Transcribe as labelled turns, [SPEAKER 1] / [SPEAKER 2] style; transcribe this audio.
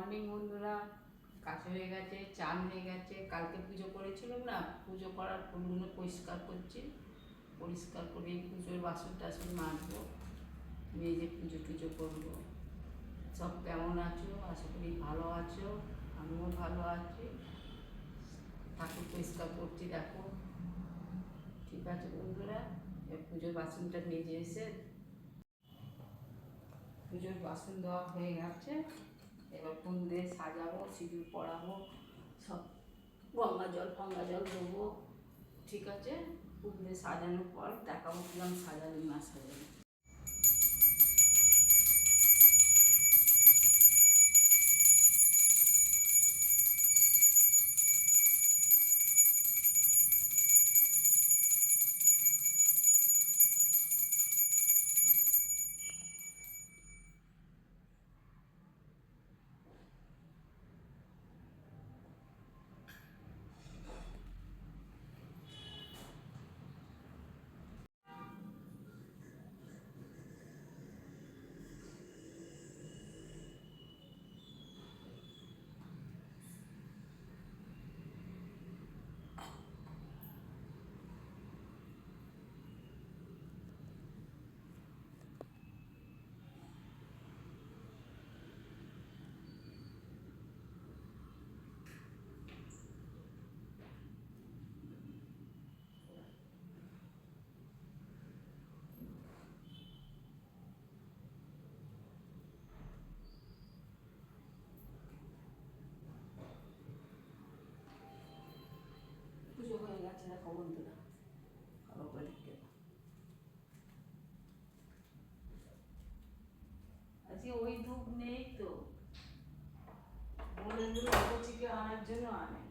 [SPEAKER 1] Morning বন্ধুরা। কাজ হয়ে গেছে, চান হয়ে গেছে। কালকে পুজো করেছিলাম না, পুজো করার ফুলগুলো পরিষ্কার করছি। পরিষ্কার করে পুজোর বাসন টাসন মাজবো, মেজে পুজো টুজো করবো। সব কেমন আছো? আশা করি ভালো আছো, আমিও ভালো আছি। ঠাকুর পরিষ্কার করছি, দেখো। ঠিক আছে বন্ধুরা, পুজোর বাসনটা মেজে এসে পুজোর বাসন দেওয়া হয়ে গেছে। এবার ফুল দিয়ে সাজাবো, সিঁদুর পরাবো, সব গঙ্গা জল ফঙ্গা জল দেবো। ঠিক আছে, ফুল দিয়ে সাজানোর পর দেখাবো কিরম সাজালি না সাজালি। পুজো হয়ে গেছে, দেখো বন্ধুরা, ভালো করে দেখতে। আজকে ওই ধূপ নেই তো, বলে দিল চিকে আনার জন্য আনে।